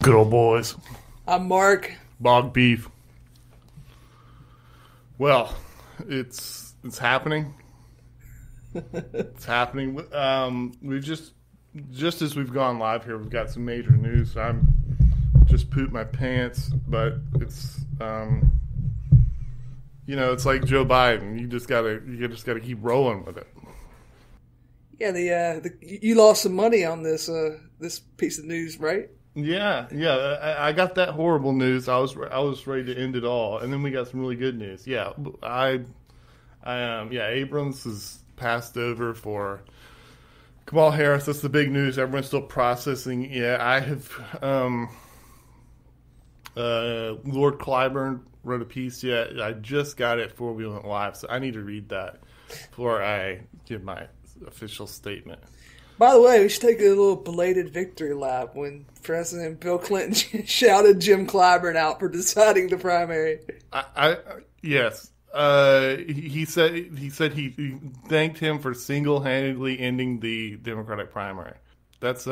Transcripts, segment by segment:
Good old boys. I'm Mark. Bog beef. Well, it's happening. It's happening. We've just as we've gone live here, we've got some major news. I'm just pooped my pants, but it's it's like Joe Biden. You just gotta keep rolling with it. Yeah, you lost some money on this piece of news, right? Yeah. I got that horrible news. I was ready to end it all, and then we got some really good news. Yeah, Abrams has passed over for Kamala Harris. That's the big news. Everyone's still processing. Yeah, I have. Lord Clyburn wrote a piece. Yeah, I just got it before we went live, so I need to read that before I give my official statement. By the way, we should take a little belated victory lap when President Bill Clinton shouted Jim Clyburn out for deciding the primary. Yes. He said he thanked him for single-handedly ending the Democratic primary. That's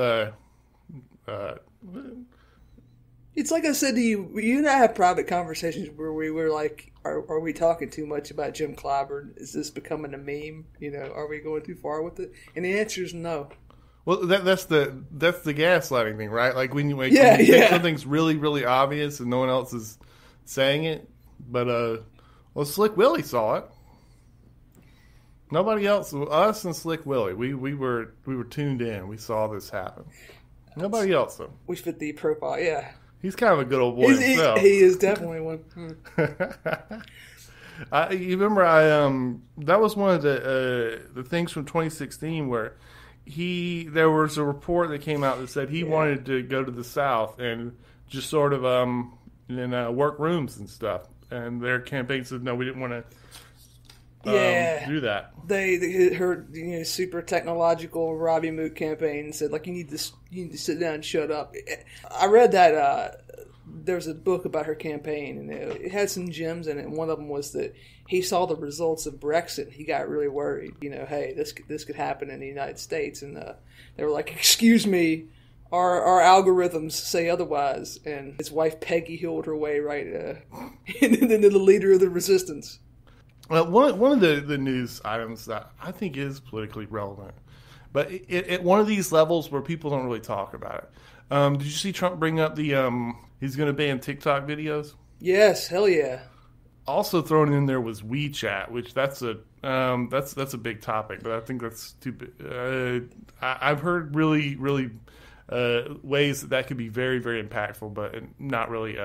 It's like I said to you, you and I have private conversations where we were like, are we talking too much about Jim Clyburn? Is this becoming a meme? Are we going too far with it? And the answer is no. Well, that's the gaslighting thing, right? Like when you think something's really, really obvious and no one else is saying it. But Slick Willie saw it. Nobody else, us and Slick Willie, we were tuned in. We saw this happen. Nobody else though. We fit the profile, yeah. He's kind of a good old boy himself. He is definitely one. You remember that was one of the things from 2016 where there was a report that came out that said he wanted to go to the South and just sort of work rooms and stuff. And their campaign said no, we didn't want to do that. They heard super technological Robbie Moot campaign and said like you need to sit down and shut up. I read that there was a book about her campaign and it had some gems in it. And one of them was that he saw the results of Brexit. He got really worried. Hey, this could happen in the United States, and they were like, "Excuse me, our algorithms say otherwise." And his wife Peggy healed her way right into the leader of the resistance. Well, one of the news items that I think is politically relevant, but at one of these levels where people don't really talk about it. Did you see Trump bring up he's going to ban TikTok videos? Yes, hell yeah. Also thrown in there was WeChat, which that's a big topic, but I think that's too big. I've heard really, really ways that could be very, very impactful, but not really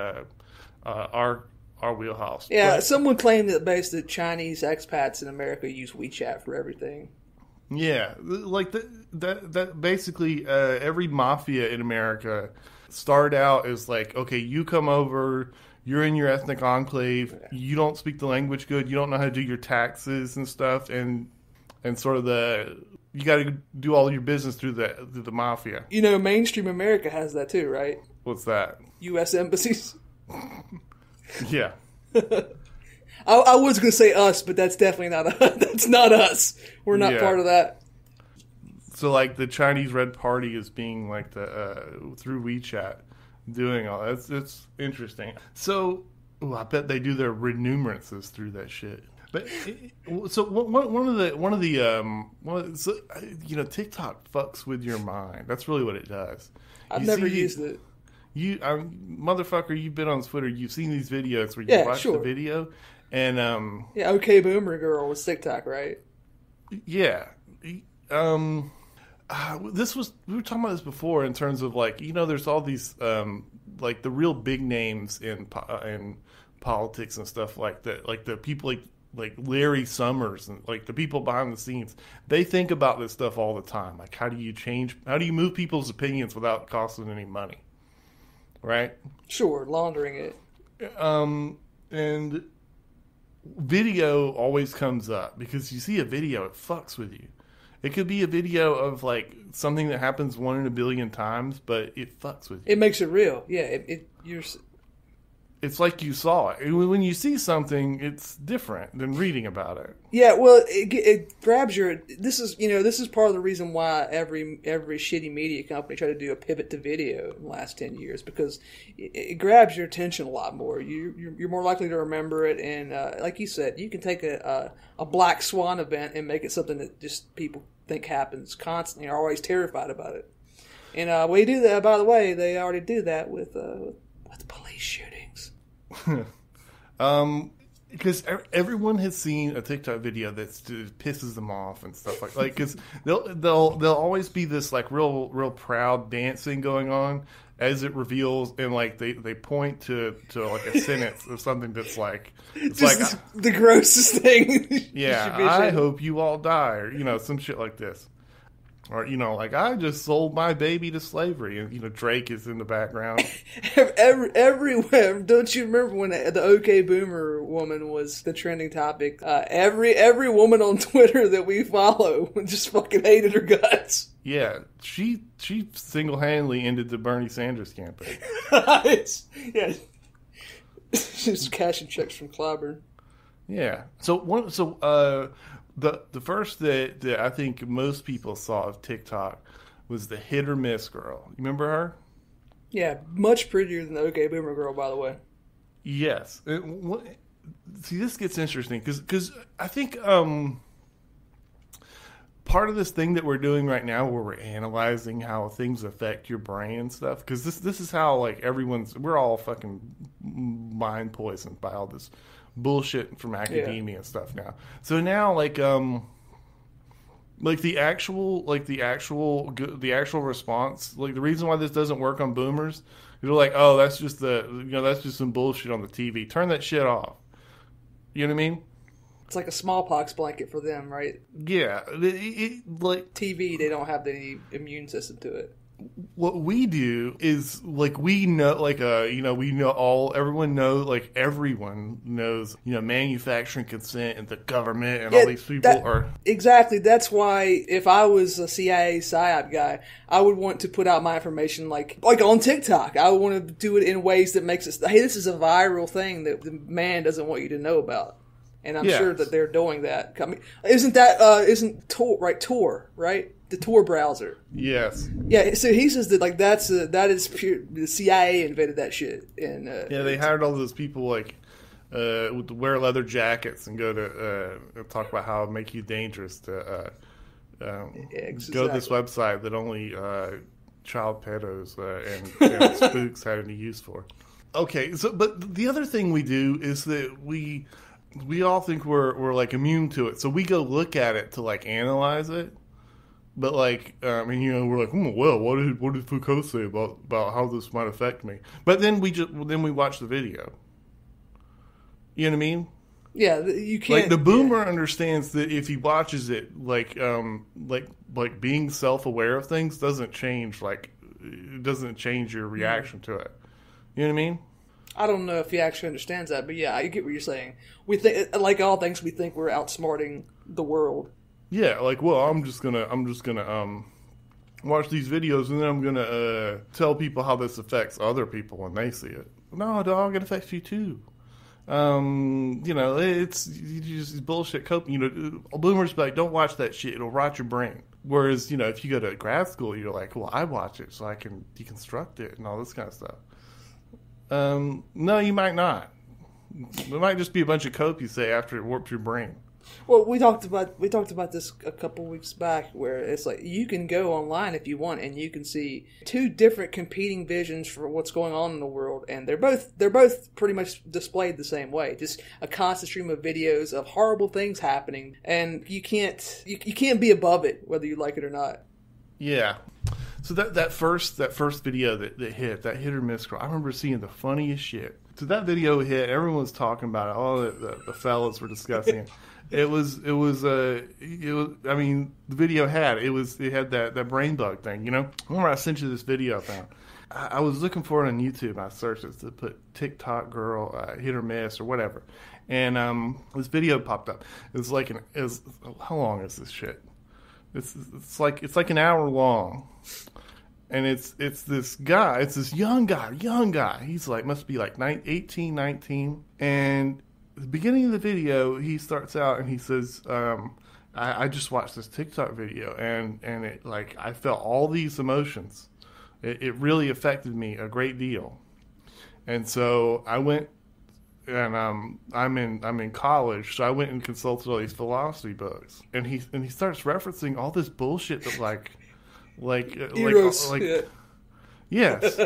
our wheelhouse. Yeah, but someone claimed that basically Chinese expats in America use WeChat for everything. Yeah, like that basically every mafia in America started out as like, okay, you come over, you're in your ethnic enclave, you don't speak the language good, you don't know how to do your taxes and stuff, and sort of you got to do all your business through the mafia. Mainstream America has that too, right? What's that? U.S. embassies. Yeah. I was going to say us, but that's definitely that's not us. We're not part of that. So, like, the Chinese Red Party is being, like, through WeChat, doing all that. It's interesting. So, I bet they do their remunerances through that shit. But, so, TikTok fucks with your mind. That's really what it does. I've never used it. Motherfucker, you've been on Twitter. You've seen these videos where you watch the video, and OK Boomer Girl was TikTok, right? Yeah. We were talking about this before in terms of like there's all these like the real big names in politics and stuff like that, like the people like Larry Summers and like the people behind the scenes. They think about this stuff all the time. Like how do you move people's opinions without costing any money? Right? Sure, laundering it. And video always comes up because you see a video, it fucks with you. It could be a video of like something that happens 1 in a billion times, but it fucks with you. It makes it real. Yeah, it's like you saw it. When you see something, it's different than reading about it. Yeah, well, it grabs your. This is part of the reason why every shitty media company tried to do a pivot to video in the last 10 years, because it grabs your attention a lot more. You're more likely to remember it, and like you said, you can take a Black Swan event and make it something that just people think happens constantly, are always terrified about it. And we do that. By the way, they already do that with police shootings. Because everyone has seen a TikTok video that pisses them off and stuff like because they'll always be this like real proud dancing going on as it reveals, and like they point to like a sentence or something that's like it's just like the grossest thing. Yeah, I hope you all die, or some shit like this. Or, like, I just sold my baby to slavery. And, Drake is in the background. Everywhere. Don't you remember when the OK Boomer woman was the trending topic? Every woman on Twitter that we follow just fucking hated her guts. Yeah, she single-handedly ended the Bernie Sanders campaign. Yeah. She's cashing checks from Clyburn. Yeah. The first that I think most people saw of TikTok was the hit or miss girl. You remember her? Yeah, much prettier than the OK Boomer girl, by the way. Yes. See, this gets interesting because I think part of this thing that we're doing right now, where we're analyzing how things affect your brain and stuff, because this is how like we're all fucking mind poisoned by all this bullshit from academia and stuff now. So now like the actual response, like the reason why this doesn't work on boomers, they're like, oh, that's just that's just some bullshit on the TV. Turn that shit off. You know what I mean? It's like a smallpox blanket for them, right? Yeah, like TV, they don't have any immune system to it. What we do is like we know, like we know everyone knows manufacturing consent and the government and all these people are exactly. That's why if I was a CIA PSYOP guy, I would want to put out my information like on TikTok. I would want to do it in ways that makes it, hey, this is a viral thing that the man doesn't want you to know about. And I'm sure that they're doing that. I mean, isn't Tor, right? The Tor browser. Yes. Yeah. So he says that that is pure. The CIA invented that shit. And they hired all those people like to wear leather jackets and go to talk about how it make you dangerous to go to this website that only child pedos and spooks had any use for. Okay. So, but the other thing we do is that we all think we're like immune to it, so we go look at it to like analyze it. But like, we're like, well, what did Foucault say about how this might affect me? But then we watch the video. You know what I mean? Yeah, you can't. Like the boomer understands that if he watches it, like being self-aware of things doesn't change your reaction to it. You know what I mean? I don't know if he actually understands that, but yeah, I get what you're saying. We think, like all things, we think we're outsmarting the world. Yeah, like, well, I'm just gonna watch these videos and then I'm gonna tell people how this affects other people when they see it. No, dog, it affects you too. It's just bullshit coping. Boomers be like, don't watch that shit; it'll rot your brain. Whereas, if you go to grad school, you're like, well, I watch it so I can deconstruct it and all this kind of stuff. No, you might not. It might just be a bunch of cope you say after it warps your brain. Well, we talked about this a couple weeks back, where it's like you can go online if you want, and you can see two different competing visions for what's going on in the world, and they're both pretty much displayed the same way. Just a constant stream of videos of horrible things happening, and you can't be above it whether you like it or not. Yeah. So that first video that hit, that hit or miss girl, I remember seeing the funniest shit. So that video hit, everyone was talking about it. All the fellas were discussing it. It was. I mean, the video had that brain bug thing. Remember I sent you this video I found. I was looking for it on YouTube. I searched it to put TikTok girl hit or miss or whatever, and this video popped up. It was like how long is this shit? It's like an hour long, And it's this guy, it's this young guy. He's like, must be like 18, 19. And at the beginning of the video, he starts out and he says, I just watched this TikTok video and it, like, I felt all these emotions. It really affected me a great deal. And so I went, and I'm in college, so I went and consulted all these philosophy books. And he starts referencing all this bullshit that Eros, yes,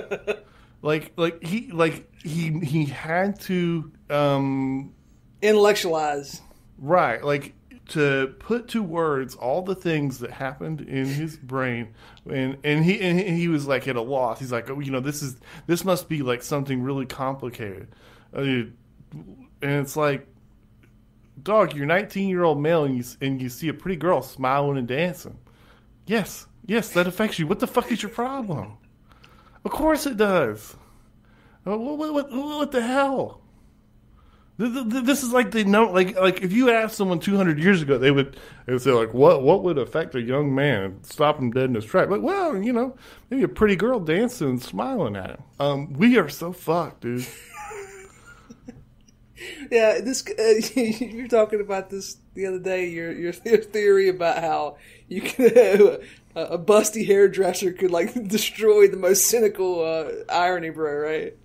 he had to intellectualize, right, like, to put to words all the things that happened in his brain, and he was like at a loss. He's like, oh, this must be like something really complicated, and it's like, dog, you're 19-year-old male and you see a pretty girl smiling and dancing. Yes, that affects you. What the fuck is your problem? Of course it does. What the hell? This is like like if you asked someone 200 years ago, they would say like, what would affect a young man and stop him dead in his tracks? Like, well, maybe a pretty girl dancing and smiling at him. We are so fucked, dude. Yeah, this you were talking about this the other day. Your theory about how you could have a busty hairdresser could like destroy the most cynical irony, bro. Right?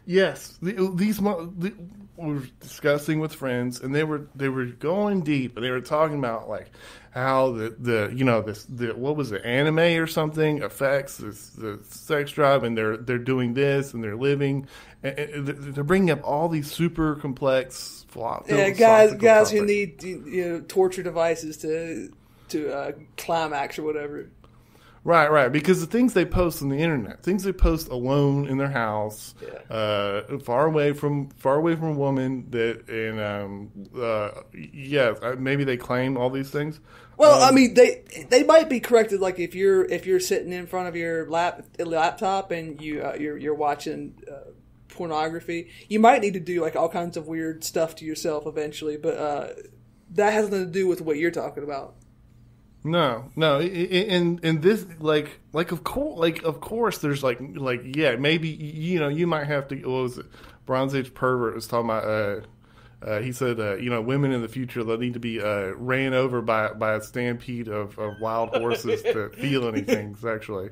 Yes, these we were discussing with friends, and they were going deep, and they were talking about like how the what was it, anime or something affects the sex drive, and they're doing this and they're living, and they're bringing up all these super complex guys topics. Who need torture devices to climax or whatever. Right. Because the things they post on the internet, things they post alone in their house, far away from a woman, maybe they claim all these things. Well, I mean, they might be corrected. Like if you're sitting in front of your laptop and you're watching pornography, you might need to do like all kinds of weird stuff to yourself eventually. But that has nothing to do with what you're talking about. No, and this of course there's maybe you might have to. What was it? Bronze Age pervert was talking about. He said women in the future, they'll need to be ran over by a stampede of wild horses to feel anything sexually.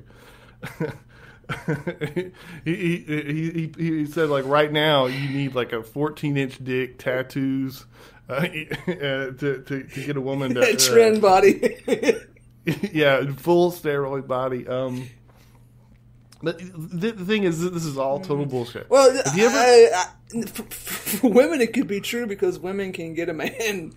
he said like right now you need like a 14-inch dick, tattoos. To get a woman to trend body, full steroid body. But the thing is, this is all total bullshit. Well, for women, it could be true because women can get a man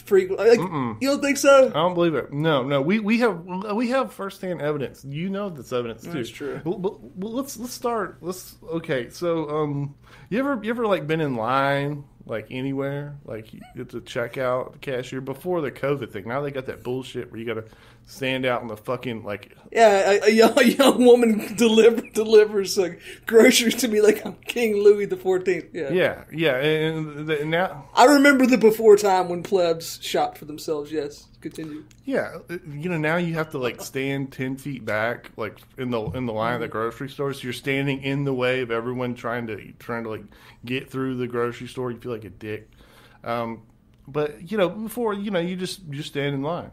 frequently. Like, you don't think so? I don't believe it. No. We have firsthand evidence. That's evidence too. That's true. But let's start. Okay. So you ever like been in line? Like anywhere, like you get to check out the cashier before the COVID thing. Now they got that bullshit where you got to stand out in the fucking like. Yeah, a young woman delivers like groceries to me like I'm King Louis the 14th. Yeah, and now I remember the before time when plebs shopped for themselves. Yes, continue. Yeah, now you have to like stand 10 feet back, like in the line at the grocery store. So you're standing in the way of everyone trying to like get through the grocery store. You feel like a dick. But before you just stand in line.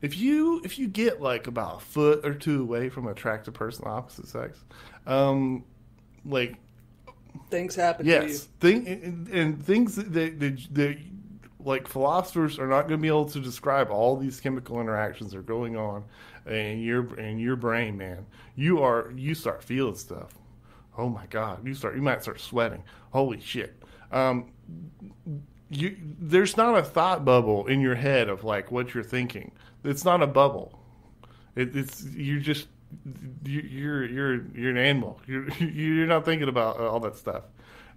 If you get like about a foot or two away from an attractive person of the opposite sex, like things happen. Yes, to you. Things that like philosophers are not going to be able to describe all these chemical interactions that are going on in your brain, man. You start feeling stuff. Oh my God, you might start sweating. Holy shit. There's not a thought bubble in your head of like what you're thinking. It's not a bubble. You're an animal. You're not thinking about all that stuff.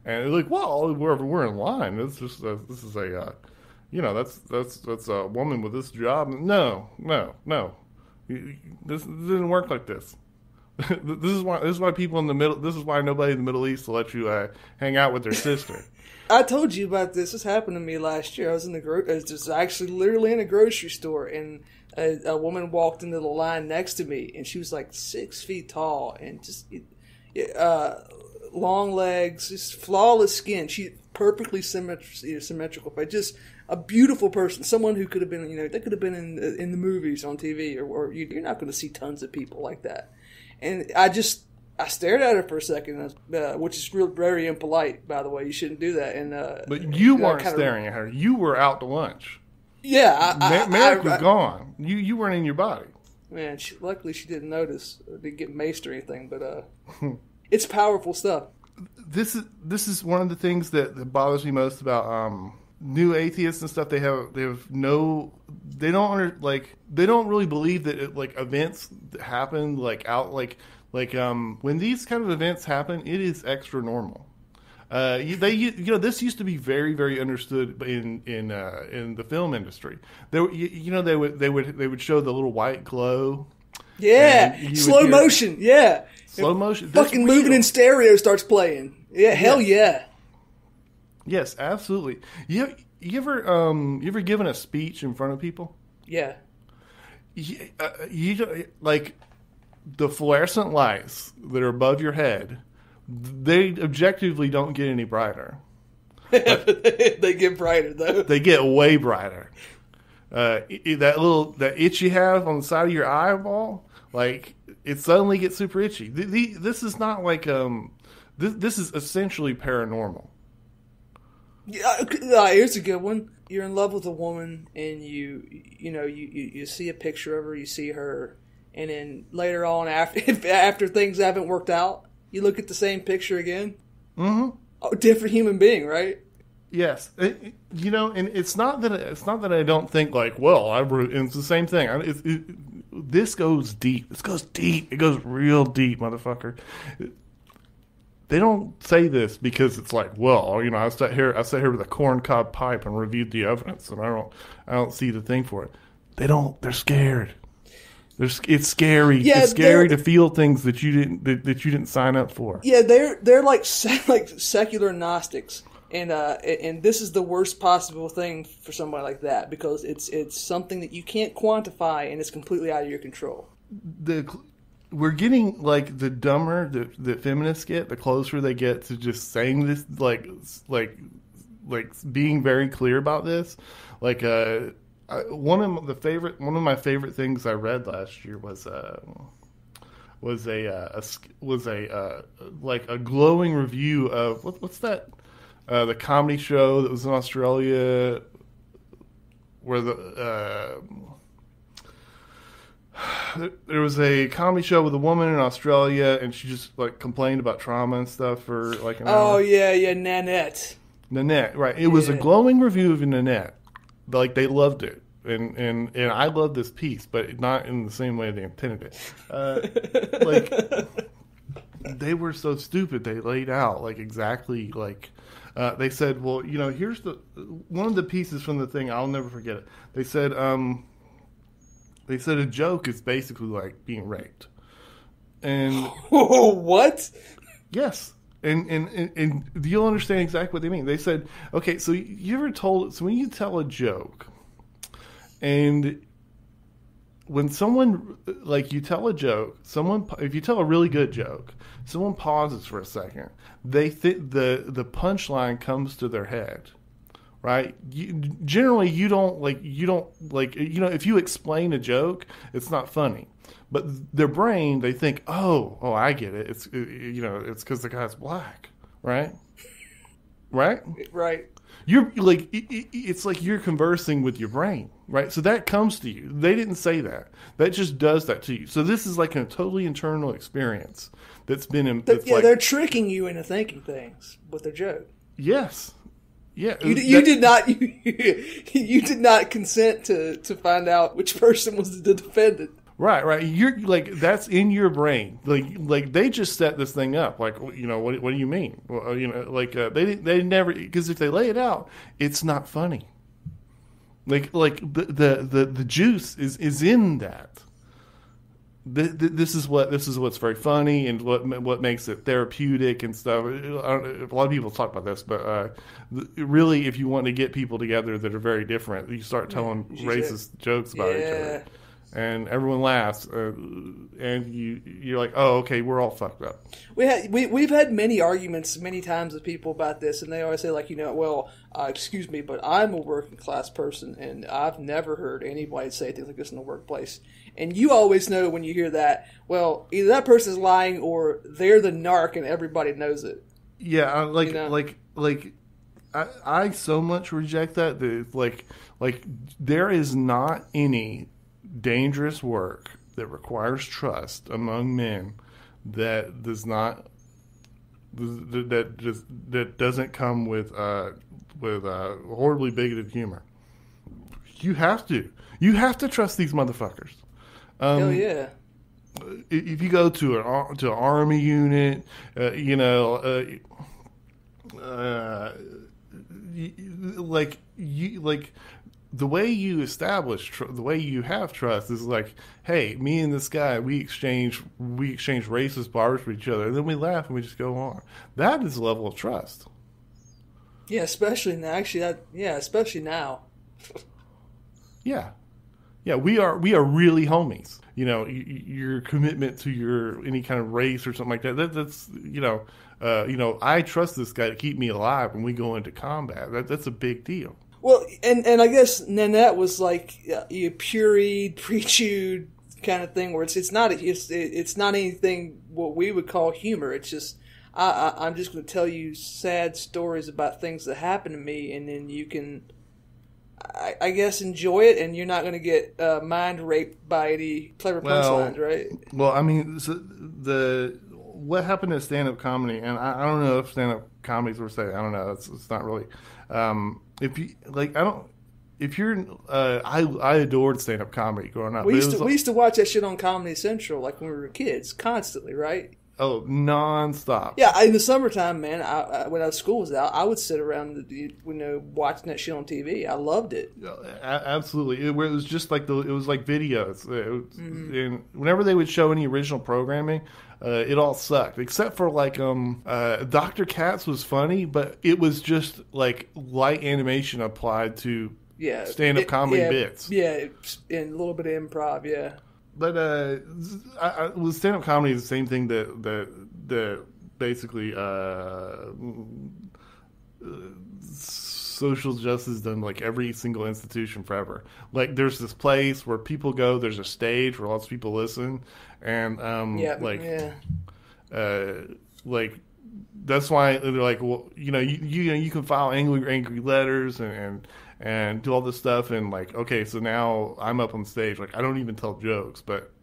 And like, well, wherever we're in line, this is a that's a woman with this job. No. This didn't work like this. This is why people in the middle. This is why nobody in the Middle East will let you hang out with their sister. I told you about this. This happened to me last year. I was actually literally in a grocery store, and a woman walked into the line next to me, and she was like 6 feet tall and just long legs, just flawless skin. She perfectly symmetrical, but just a beautiful person. Someone who could have been, they could have been in the movies on TV, or you're not going to see tons of people like that. And I stared at her for a second, which is very impolite, by the way. You shouldn't do that. And but you weren't staring at her. You were out to lunch. Yeah, Merrick was gone. You weren't in your body. Man, luckily she didn't notice. Didn't get maced or anything. But it's powerful stuff. This is one of the things that bothers me most about new atheists and stuff. They don't really believe that events that happen when these kind of events happen, it is extra normal. This used to be very, very understood in the film industry. They would show the little white glow. Yeah, slow motion. Yeah, slow motion. Fucking moving in stereo starts playing. Yeah, hell yeah. Yes, absolutely. You ever given a speech in front of people? Yeah. The fluorescent lights that are above your head, they objectively don't get any brighter. They get brighter, though. They get way brighter. That itch you have on the side of your eyeball, it suddenly gets super itchy. This is not this is essentially paranormal. Yeah, here's a good one. You're in love with a woman, and you see a picture of her, you see her. And then later on, after things haven't worked out, you look at the same picture again. Mm-hmm. Oh, different human being, right? Yes, and it's not that I don't think it's the same thing. This goes deep. This goes deep. It goes real deep, motherfucker. They don't say this because it's I sat here with a corncob pipe and reviewed the evidence, and I don't see the thing for it. They're scared. It's scary. Yeah, it's scary to feel things that you didn't sign up for. Yeah, they're like secular Gnostics, and this is the worst possible thing for somebody like that, because it's something that you can't quantify and it's completely out of your control. We're getting the dumber that feminists get, the closer they get to just saying this, being very clear about this, one of my favorite things I read last year was a glowing review of what's that the comedy show that was in Australia where there was a comedy show with a woman in Australia, and she just complained about trauma and stuff for an hour. Oh yeah, Nanette, right? It was a glowing review of Nanette. They loved it, and I love this piece, but not in the same way they intended it. They were so stupid. They laid out exactly they said, well, here's one of the pieces from the thing. I'll never forget it. They said a joke is basically being raped, and what? Yes. And you'll understand exactly what they mean. They said, okay, so when you tell a joke, and when someone, you tell a joke, if you tell a really good joke, someone pauses for a second, they think the punchline comes to their head, right? Generally, if you explain a joke, it's not funny. But their brain, they think, oh, I get it. It's because the guy's black, right? Right? Right. You're it's like you're conversing with your brain, right? So that comes to you. They didn't say that. That just does that to you. So this is a totally internal experience that's been in. They're tricking you into thinking things with their joke. Yes. Yeah. You did not. You did not consent to find out which person was the defendant. Right. You're that's in your brain. They just set this thing up. What do you mean? Well, they never, because if they lay it out, it's not funny. The juice is in that. This is what's very funny and what makes it therapeutic and stuff. A lot of people talk about this, but really, if you want to get people together that are very different, you start telling racist jokes about each other. and everyone laughs, and you're like, oh, okay, we're all fucked up. We've had many arguments many times with people about this, and they always say, like, well, excuse me, but I'm a working class person, and I've never heard anybody say things like this in the workplace. And you always know when you hear that, well, either that person's lying or they're the narc and everybody knows it. Yeah, I so much reject that it's like there is not any dangerous work that requires trust among men that does not that doesn't come with horribly bigoted humor. You have to trust these motherfuckers. Hell yeah. If you go to an army unit, the way you establish the way you have trust is like, hey, me and this guy, we exchange racist barbs with each other, and then we laugh and we just go on. That is a level of trust. Yeah, especially now. Especially now. Yeah, we are really homies. Your commitment to any kind of race or something like that. That's I trust this guy to keep me alive when we go into combat. That's a big deal. Well, and I guess Nanette was like you pureed, pre-chewed kind of thing, where it's not anything what we would call humor. It's just I'm just going to tell you sad stories about things that happened to me, and then you can, I guess, enjoy it, and you're not going to get mind raped by any clever punchlines, right? Well, I mean, what happened to stand-up comedy, and I don't know if stand-up comedies were saying, I don't know, it's not really. I adored stand-up comedy growing up. We used to watch that shit on Comedy Central, like when we were kids, constantly, right? Oh, non-stop. Yeah, in the summertime, man, when school was out, I would sit around, watching that shit on TV. I loved it. Absolutely. It was just like it was like videos. And whenever they would show any original programming, it all sucked, except for like Dr. Katz was funny, but it was just like light animation applied to stand-up comedy bits. Yeah, and a little bit of improv. Yeah. But with stand-up comedy is the same thing that basically social justice done like every single institution forever. Like there's this place where people go, there's a stage where lots of people listen, and that's why they're like, well, you can file angry letters and do all this stuff, and like, okay, so now I'm up on stage, like I don't even tell jokes, but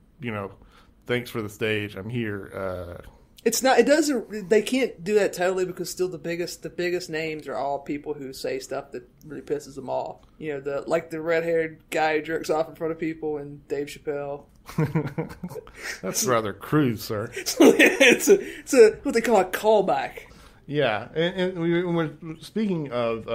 thanks for the stage, I'm here. They can't do that totally, because still the biggest names are all people who say stuff that really pisses them off. The red-haired guy who jerks off in front of people, and Dave Chappelle. That's rather crude, sir. it's a what they call a callback. Yeah, and we're speaking of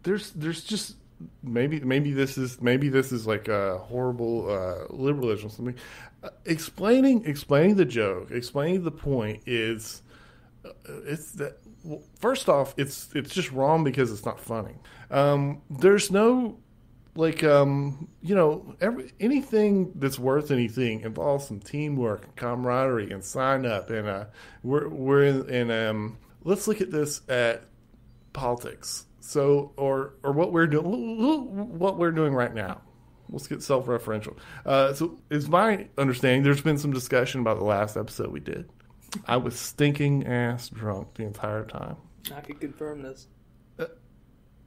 there's just maybe this is like a horrible liberalism or something. Explaining the joke, explaining the point is it's that. Well, first off, it's just wrong because it's not funny. There's no anything that's worth anything involves some teamwork, and camaraderie, and sign up. And we're in let's look at this at politics. So or what we're doing right now. Let's get self-referential. So it's my understanding there's been some discussion about the last episode we did. I was stinking ass drunk the entire time. I can confirm this.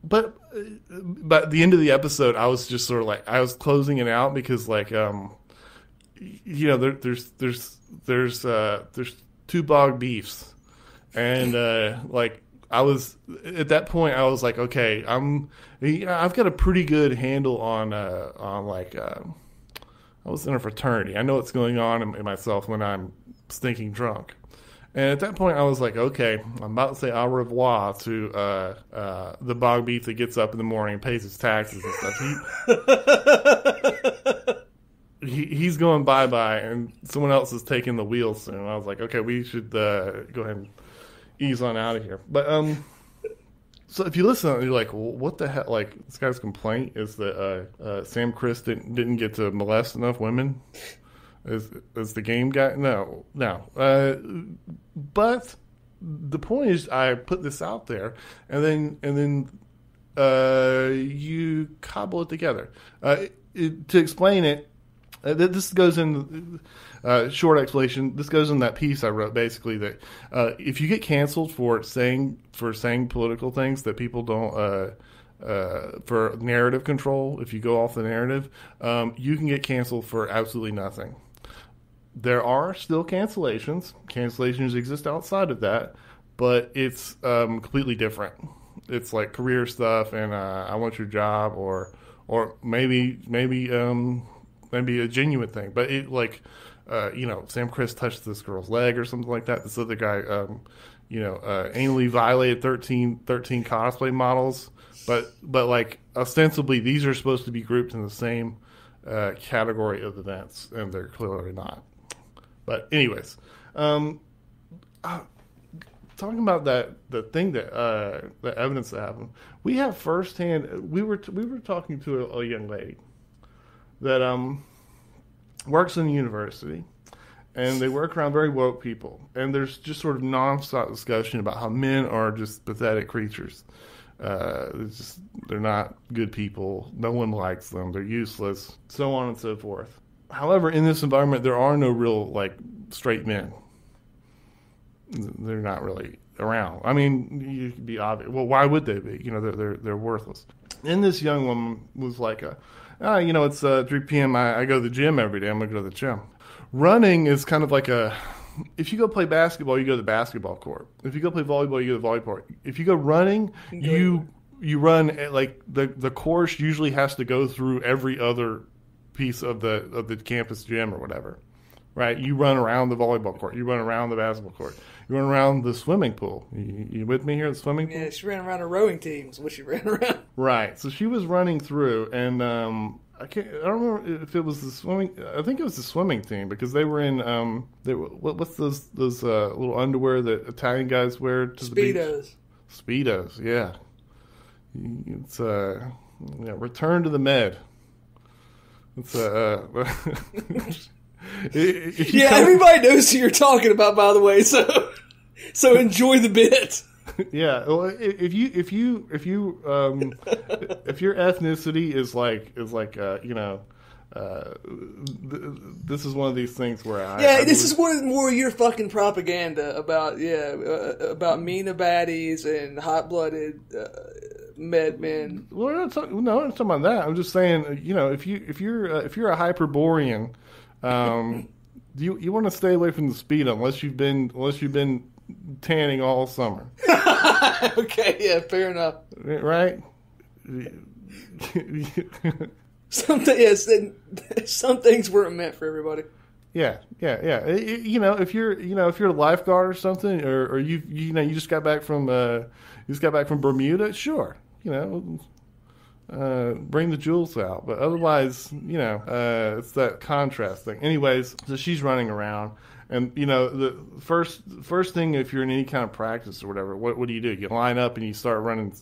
But at the end of the episode, I was just sort of like, I was closing it out because there's two bog beefs, and I was at that point I was like, okay, I've got a pretty good handle on I was in a fraternity. I know what's going on in myself when I'm stinking drunk. And at that point, I was like, okay, I'm about to say au revoir to the bog beef that gets up in the morning and pays his taxes and stuff. He's going bye-bye, and someone else is taking the wheel soon. I was like, okay, we should go ahead and ease on out of here. But So if you listen, you're like, well, what the hell? Like, this guy's complaint is that Sam Christ didn't get to molest enough women. Is the game guy? No. But the point is, I put this out there, and then you cobble it together. To explain it, this goes in short explanation. This goes in that piece I wrote, basically, that if you get canceled for saying political things that people don't for narrative control, if you go off the narrative, you can get canceled for absolutely nothing. There are still cancellations. Cancellations exist outside of that, but it's completely different. It's like career stuff, and I want your job, or maybe a genuine thing. But it like Sam Christ touched this girl's leg or something like that. This other guy, anally violated 13 cosplay models. But like ostensibly, these are supposed to be grouped in the same category of events, and they're clearly not. But anyways, talking about the thing that the evidence that happened, we have firsthand. We were talking to a young lady that works in a university, and they work around very woke people, and there's just sort of nonstop discussion about how men are just pathetic creatures. They're not good people. No one likes them. They're useless, so on and so forth. However, in this environment, there are no real like straight men. They're not really around. I mean, you could be obvious. Well, why would they be? They're worthless. And this young woman was like, it's 3 p.m. I go to the gym every day. I'm going to go to the gym. Running is kind of like if you go play basketball, you go to the basketball court. If you go play volleyball, you go to the volleyball court. If you go running, you run like the course usually has to go through every other piece of the campus gym or whatever, right? You run around the volleyball court. You run around the basketball court. You run around the swimming pool. You with me here? The swimming pool? Yeah, she ran around a rowing team is what she ran around. Right. So she was running through, and I don't remember if it was the swimming. I think it was the swimming team because they were in. What's those little underwear that Italian guys wear to the beach? Speedos. Yeah. It's return to the med. It's everybody knows who you're talking about, by the way. So enjoy the bit. Yeah, well, if your ethnicity is like this is one of these things where this is one of more of your fucking propaganda about Mina baddies and hot blooded med men. Well, I'm not talking about that. I'm just saying, if you're a Hyperborean, you want to stay away from the speed unless you've been tanning all summer. Okay, yeah, fair enough. Right? Some things weren't meant for everybody. Yeah. If you're a lifeguard or something, or you just got back from Bermuda, sure, bring the jewels out. But otherwise, it's that contrast thing. Anyways, so she's running around, and the first thing, if you're in any kind of practice or whatever, what do? You line up and you start running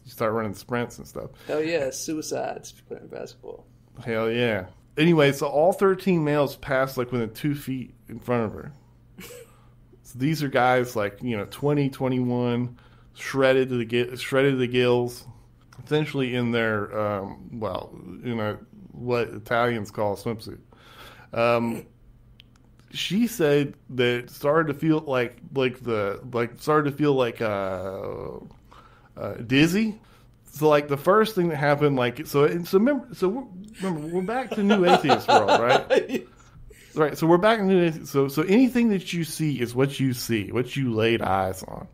sprints and stuff. Hell yeah, suicides if you're playing basketball. Hell yeah. Anyway, so all 13 males passed like within 2 feet in front of her. So these are guys like 20, 21, shredded to the gills, essentially in their what Italians call a swimsuit. She said that it started to feel dizzy. So like the first thing that happened, remember we're back to New Atheist World, right? Right. So we're back in New Atheist. So anything that you see is what you see, what you laid eyes on.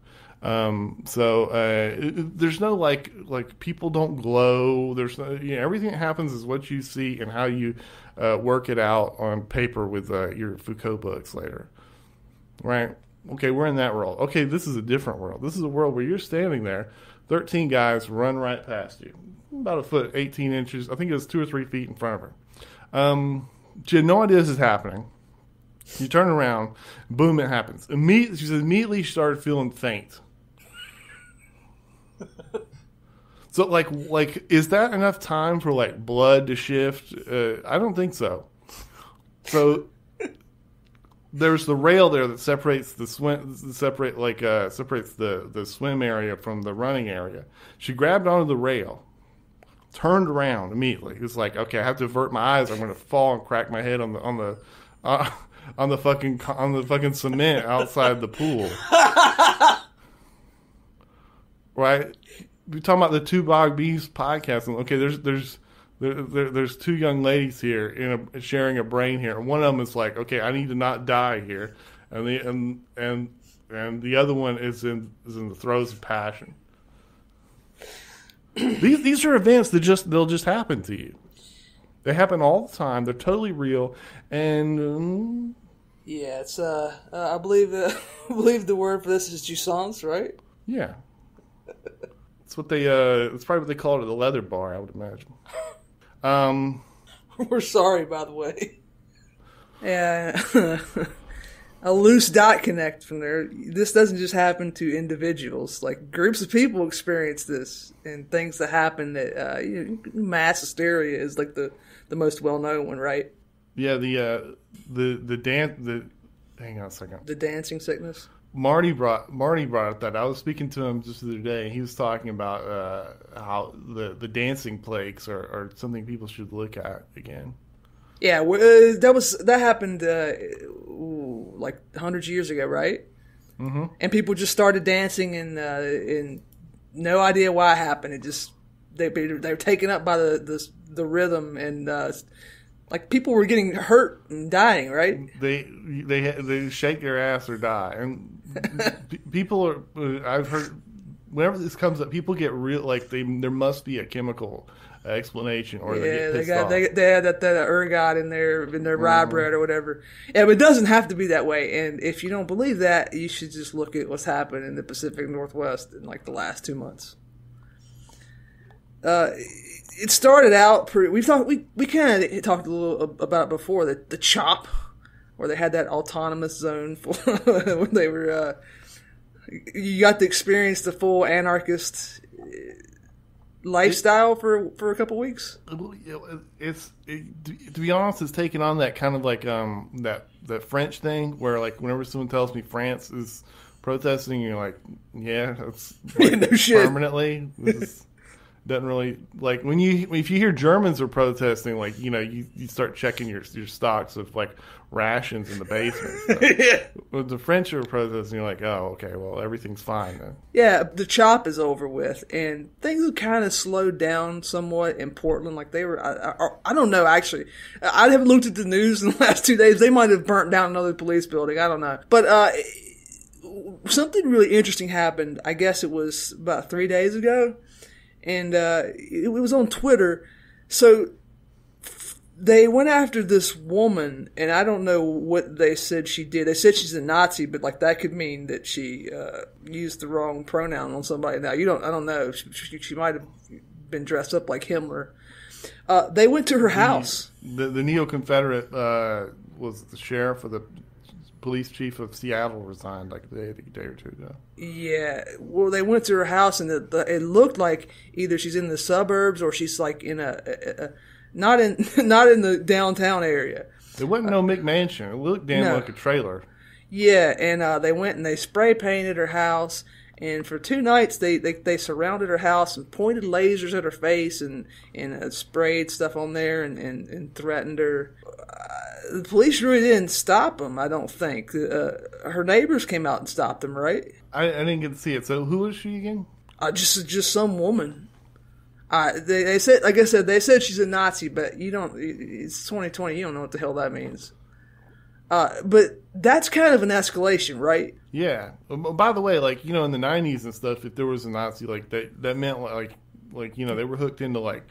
There's no like people don't glow. There's no, everything that happens is what you see and how you work it out on paper with your Foucault books later, right? Okay, we're in that world. Okay, this is a different world. This is a world where you're standing there. 13 guys run right past you, about a foot, 18 inches. I think it was 2 or 3 feet in front of her. She had no idea this is happening. You turn around, boom, it happens. She said immediately she started feeling faint. So, like, is that enough time for like blood to shift? I don't think so. So, there's the rail there that separates the separates the swim area from the running area. She grabbed onto the rail, turned around immediately. It was like, okay, I have to avert my eyes. I'm going to fall and crack my head on the fucking cement outside the pool. Right? We're talking about the Two Bog Bees podcast. Okay, there's two young ladies here sharing a brain here. One of them is like, okay, I need to not die here, and the other one is in the throes of passion. These are events that they'll just happen to you. They happen all the time. They're totally real, and yeah, it's I believe the word for this is jouissance, right? Yeah. It's what it's probably what they call it at the leather bar, I would imagine. We're sorry, by the way. Yeah, a loose dot connect from there. This doesn't just happen to individuals. Like, groups of people experience this, and things that happen that mass hysteria is like the most well known one, right? Yeah, hang on a second. The dancing sickness. Marty brought up that. I was speaking to him just the other day, and he was talking about how the dancing plagues are something people should look at again. Yeah, that happened like hundreds of years ago, right? Mm-hmm. And people just started dancing, and no idea why it happened. It just they were taken up by the rhythm, and like, people were getting hurt and dying, right? They shake their ass or die, and people are. I've heard whenever this comes up, people get real like there must be a chemical explanation, or they get pissed off. They had that ergot in their rye bread or whatever. Yeah, but it doesn't have to be that way. And if you don't believe that, you should just look at what's happened in the Pacific Northwest in like the last 2 months. It started out we kind of talked a little about it before, the CHOP, where they had that autonomous zone for when they were you got to experience the full anarchist lifestyle for a couple weeks. To be honest, it's taken on that kind of like that French thing where, like, whenever someone tells me France is protesting, you're like, yeah, that's like no shit. Permanently. Doesn't really, like, if you hear Germans are protesting, like, you start checking your stocks of like rations in the basement. So. Yeah. When the French are protesting, you're like, oh, okay, well, everything's fine then. Yeah, the CHOP is over with, and things have kind of slowed down somewhat in Portland. Like, they were, I don't know, actually. I haven't looked at the news in the last 2 days. They might have burnt down another police building. I don't know. But something really interesting happened. I guess it was about 3 days ago. And it was on Twitter. So they went after this woman, and I don't know what they said she did. They said she's a Nazi, but like that could mean that she used the wrong pronoun on somebody. Now I don't know. She might have been dressed up like Himmler. They went to her house. The neo-Confederate was the sheriff, or the police chief of Seattle resigned like a day or two ago. Yeah, well, they went to her house, and it looked like either she's in the suburbs or she's like in not in the downtown area. It wasn't no McMansion. It looked damn like a trailer. Yeah, and they went and they spray painted her house, and for 2 nights they surrounded her house and pointed lasers at her face and sprayed stuff on there and threatened her. The police really didn't stop them, I don't think. Her neighbors came out and stopped them, right? I didn't get to see it. So who was she again? Just some woman. They said, like I said, they said she's a Nazi, but you don't. It's 2020. You don't know what the hell that means. But that's kind of an escalation, right? Yeah. By the way, like, in the 90s and stuff, if there was a Nazi, like that meant like they were hooked into like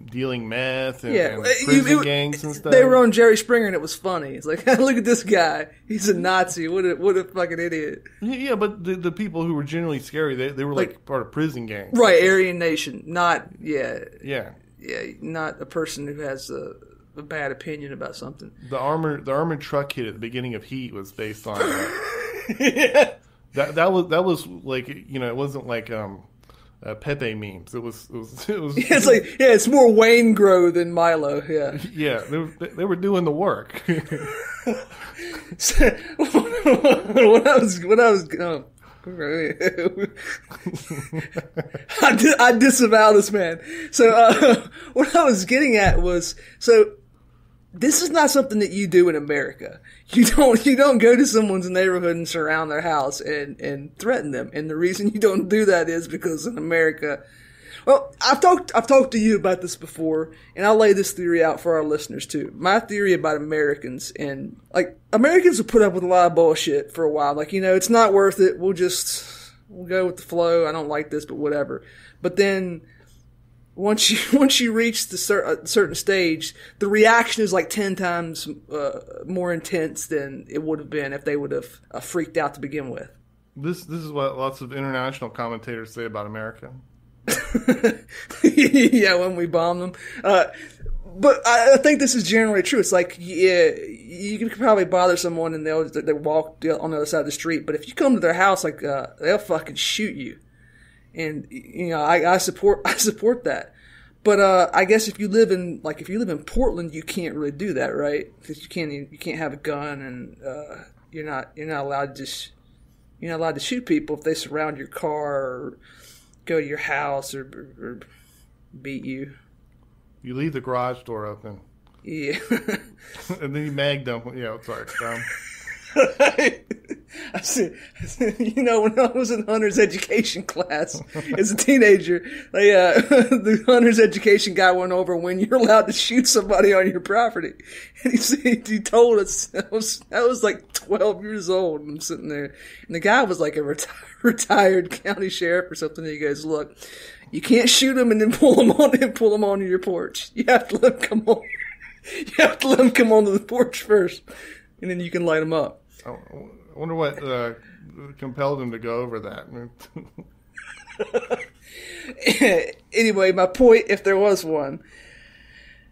dealing meth and prison gangs and stuff. They were on Jerry Springer, and it was funny. It's like, look at this guy. He's a Nazi. What a fucking idiot. Yeah, but the people who were generally scary, they were like part of prison gangs. Right, Aryan Nation. Not, Yeah, not a person who has a bad opinion about something. The armored truck hit at the beginning of Heat was based on yeah. that was like, it wasn't like Pepe memes. It was. It's like, yeah, it's more Wayne Grow than Milo. Yeah, yeah, they were doing the work. So, when I was I disavow this man. So what I was getting at was, so this is not something that you do in America. You don't go to someone's neighborhood and surround their house and threaten them. And the reason you don't do that is because in America, well, I've talked to you about this before, and I'll lay this theory out for our listeners too. My theory about Americans, and like, Americans will put up with a lot of bullshit for a while. Like, it's not worth it. We'll go with the flow. I don't like this, but whatever. But then once you reach the certain stage, the reaction is like 10 times more intense than it would have been if they would have freaked out to begin with. This is what lots of international commentators say about America. Yeah, when we bomb them. But I think this is generally true. It's like, yeah, you can probably bother someone and they walk on the other side of the street, but if you come to their house, like, they'll fucking shoot you. And I support that. But I guess if you live in Portland, you can't really do that, right? Because you can't have a gun, and you're not allowed to shoot people if they surround your car or go to your house or beat you. You leave the garage door open. Yeah. And then you mag them. Yeah, sorry. I said, when I was in Hunter's education class as a teenager, the Hunter's education guy went over when you're allowed to shoot somebody on your property. And he told us, I was like 12 years old, and I'm sitting there, and the guy was like a retired county sheriff or something. And he goes, "Look, you can't shoot him and then pull him onto your porch. You have to let him come on. You have to let him come onto the porch first, and then you can light him up." I wonder what compelled him to go over that. Anyway, my point, if there was one,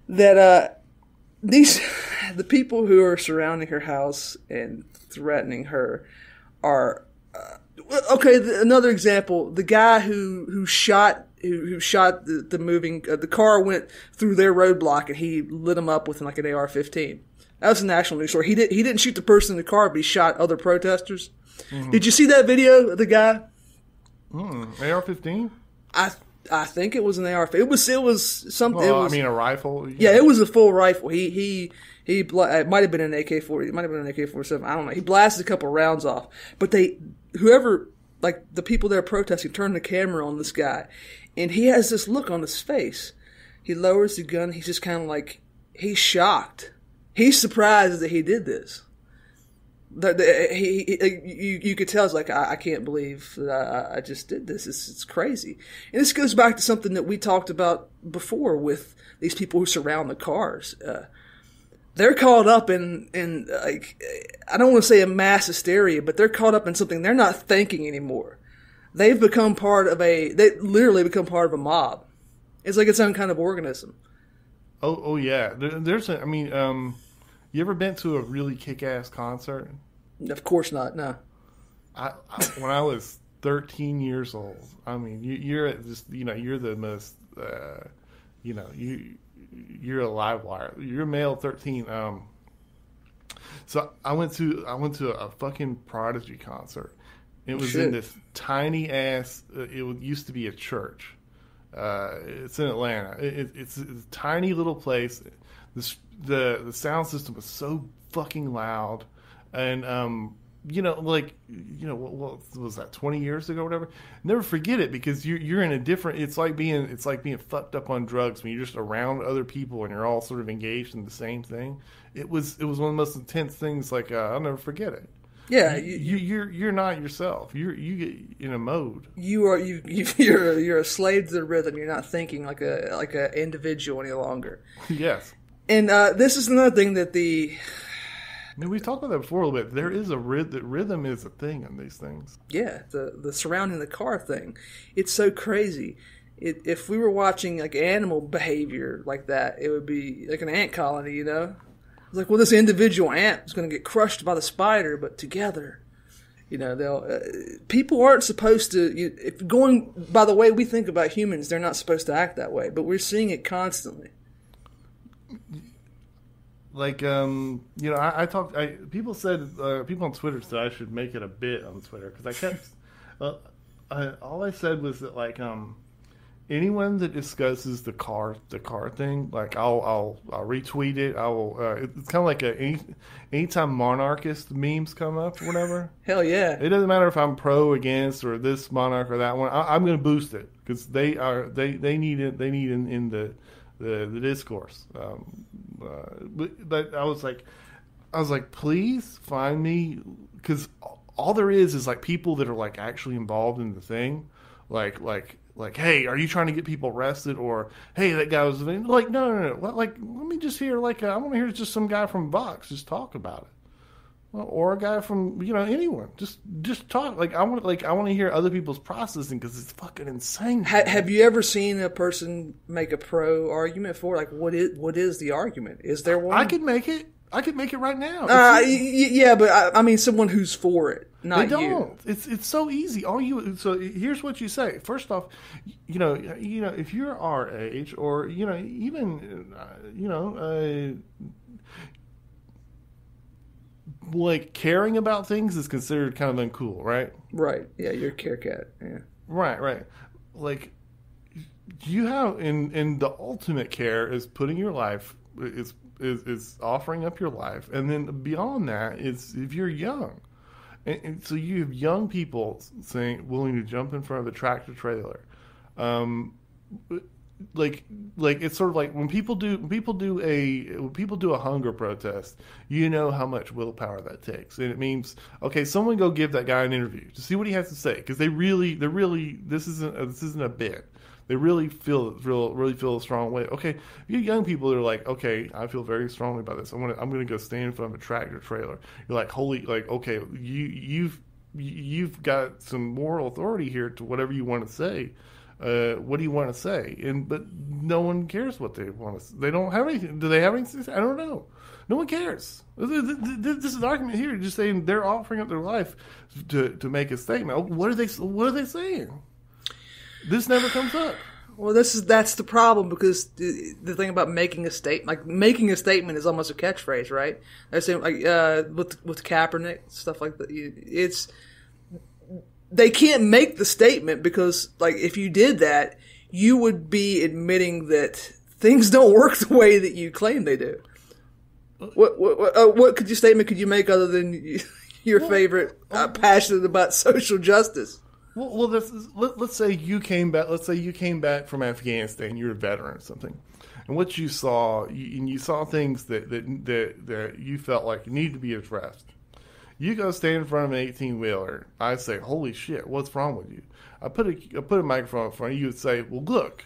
that the people who are surrounding her house and threatening her are okay. Another example: the guy who shot the moving the car went through their roadblock and he lit him up with like an AR-15. That was a national news story. He didn't shoot the person in the car, but he shot other protesters. Mm-hmm. Did you see that video of the guy? AR-15? I think it was an AR. It was something. Well, a rifle. Yeah, it was a full rifle. It might have been an AK-40. It might have been an AK-47. I don't know. He blasted a couple rounds off, but the people there protesting turned the camera on this guy, and he has this look on his face. He lowers the gun. He's just kind of like, he's shocked. He's surprised that he did this. You could tell, it's like, I can't believe that I just did this. It's crazy. And this goes back to something that we talked about before with these people who surround the cars. They're caught up in like, I don't want to say a mass hysteria, but they're caught up in something they're not thinking anymore. They literally become part of a mob. It's like its own kind of organism. Oh yeah. You ever been to a really kick-ass concert? Of course not. No. When I was 13 years old, you're the most, you're a live wire. You're male 13. So I went to a fucking Prodigy concert. It was in this tiny ass. It used to be a church. It's in Atlanta. It's a tiny little place. The sound system was so fucking loud, and what was that, 20 years ago or whatever? Never forget it, because you're in a different. It's like being fucked up on drugs when you're just around other people and you're all sort of engaged in the same thing. It was one of the most intense things. Like, I'll never forget it. Yeah, you're not yourself. You get in a mode. You're a slave to the rhythm. You're not thinking like a individual any longer. Yes. And this is another thing that we've talked about that before a little bit. There is a rhythm is a thing in these things. Yeah, the surrounding the car thing. It's so crazy. If we were watching like animal behavior like that, it would be like an ant colony, It's like, well, this individual ant is going to get crushed by the spider, but together. They'll people aren't supposed to. If going by the way we think about humans, they're not supposed to act that way. But we're seeing it constantly. Like, people said, people on Twitter said I should make it a bit on Twitter because I kept, all I said was that like, anyone that discusses the car thing, like I'll retweet it. I will. It's kind of like anytime monarchist memes come up or whatever. Hell yeah! It doesn't matter if I'm pro, against, or this monarch or that one. I'm going to boost it because they need it. They need it in the discourse. But I was like, please find me, because all there is like people that are like actually involved in the thing, like, hey, are you trying to get people arrested? Or, hey, that guy was like, no. Like, let me just hear, like, I want to hear just some guy from Vox just talk about it. Well, or a guy from, anyone. Just talk. Like, I want to hear other people's processing because it's fucking insane. Have you ever seen a person make a pro argument for, like, what is the argument? Is there one? I could make it right now. Yeah, but I mean someone who's for it, not they don't. You. It's so easy. So here's what you say. First off, if you're our age, or even like caring about things is considered kind of uncool, right? Right. Yeah, you're a care cat. Yeah. Right. Like you have in the ultimate care is putting your life is offering up your life, and then beyond that is if you're young, and so you have young people willing to jump in front of a tractor trailer, like it's sort of like when people do a hunger protest, how much willpower that takes, and it means, okay, someone go give that guy an interview to see what he has to say, because they really this isn't a bit. They really feel a strong way. Okay, you young people that are like, okay, I feel very strongly about this. I'm gonna go stand in front of a tractor trailer. You're like, okay, you've got some moral authority here to whatever you want to say. What do you want to say? But no one cares what they want to say. They don't have anything. Do they have anything to say? I don't know. No one cares. This is an argument here, just saying they're offering up their life to make a statement. What are they saying? This never comes up. Well, that's the problem, because the thing about making a statement is almost a catchphrase, right? They're saying, like, with Kaepernick, stuff like that. They can't make the statement because, like, if you did that, you would be admitting that things don't work the way that you claim they do. What statement could you make other than your favorite, passionate about social justice? Well, let's say you came back. Let's say you came back from Afghanistan. You're a veteran or something, and what you saw, you saw things that you felt like needed to be addressed. You go stand in front of an 18-wheeler. I say, "Holy shit, what's wrong with you?" I put a microphone in front of you. You would say, "Well, look,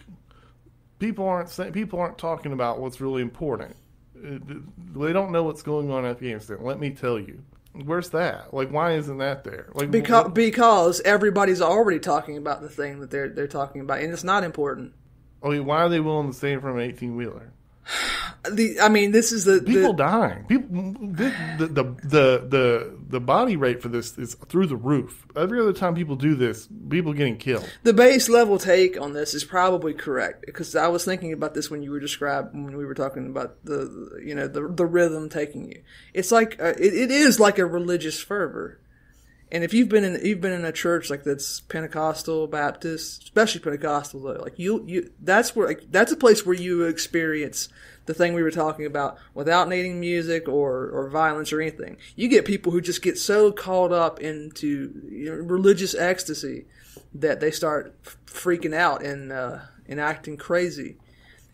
people aren't talking about what's really important. They don't know what's going on in Afghanistan. Let me tell you." Where's that? Like, why isn't that there? Like, because everybody's already talking about the thing that they're talking about, and it's not important. Okay, why are they willing to stand in front of an 18-wheeler? This is people dying. The body rate for this is through the roof. Every other time people do this, people getting killed. The base level take on this is probably correct, because I was thinking about this when we were talking about the rhythm taking you. It's like it is like a religious fervor. And if you've been in a church like that's Pentecostal, Baptist, especially Pentecostal, like that's a place where you experience the thing we were talking about without needing music or violence or anything. You get people who just get so caught up into religious ecstasy that they start freaking out and acting crazy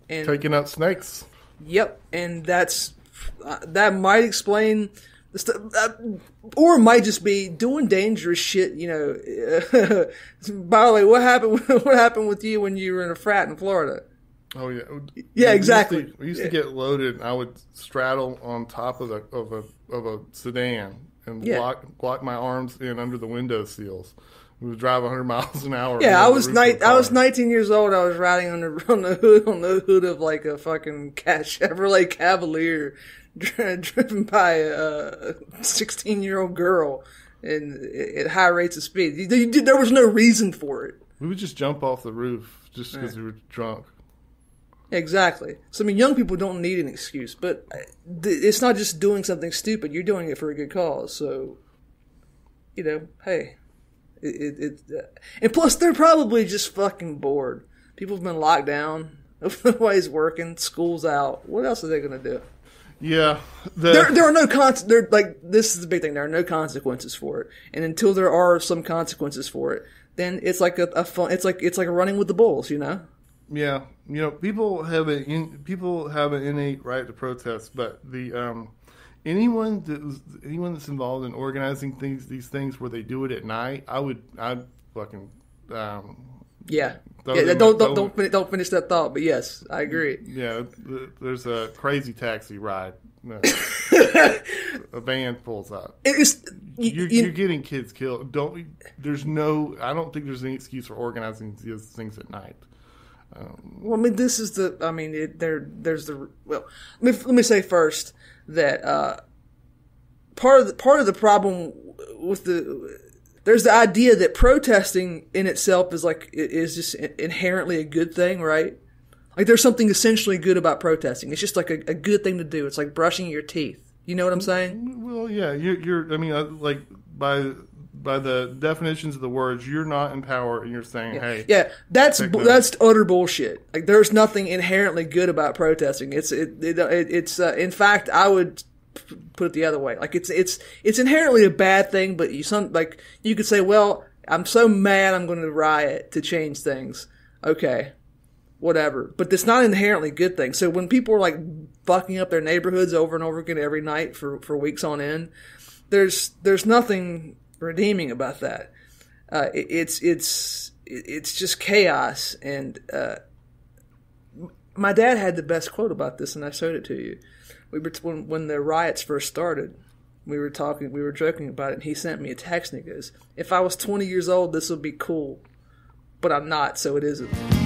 and taking out snakes. Yep, and that might explain. Or it might just be doing dangerous shit, By the way, what happened with you when you were in a frat in Florida? Oh yeah, yeah, exactly. We used to get loaded, and I would straddle on top of a sedan and lock my arms in under the window seals. We would drive 100 miles an hour. Yeah, I was 19 years old. I was riding on the hood of like a fucking Chevrolet Cavalier, driven by a 16-year-old girl and at high rates of speed. There was no reason for it. We would just jump off the roof just because we were drunk. Exactly. So, I mean, young people don't need an excuse, but it's not just doing something stupid. You're doing it for a good cause. So, you know, hey. And plus, they're probably just fucking bored. People have been locked down. Nobody's working. School's out. What else are they going to do? Yeah. There are no this is the big thing. There are no consequences for it. And until there are some consequences for it, then it's like a fun, it's like running with the bulls, you know? Yeah, you know, people have an innate right to protest, but the anyone that's involved in organizing these things where they do it at night, I'd fucking yeah. Don't finish that thought, but yes, I agree. Yeah, there's a crazy taxi ride. A van pulls up. You're getting kids killed. I don't think there's any excuse for organizing these things at night. Well, I mean, let me say first that part of the problem with there's the idea that protesting in itself is just inherently a good thing, right? Like there's something essentially good about protesting. It's just like a good thing to do. It's like brushing your teeth. You know what I'm saying? Well, yeah, you're. I mean, like by the definitions of the words, you're not in power, and you're saying, "Hey, yeah, that's utter bullshit." Like, there's nothing inherently good about protesting. It's in fact, I would put it the other way. Like, it's inherently a bad thing, but you could say, "Well, I'm so mad, I'm going to riot to change things." Okay, whatever, but it's not an inherently good thing. So when people are like fucking up their neighborhoods over and over again every night for weeks on end, there's nothing redeeming about that. It's just chaos. And my dad had the best quote about this, and I showed it to you. When the riots first started, we were joking about it, and he sent me a text, and he goes, "If I was 20 years old, this would be cool, but I'm not, so it isn't."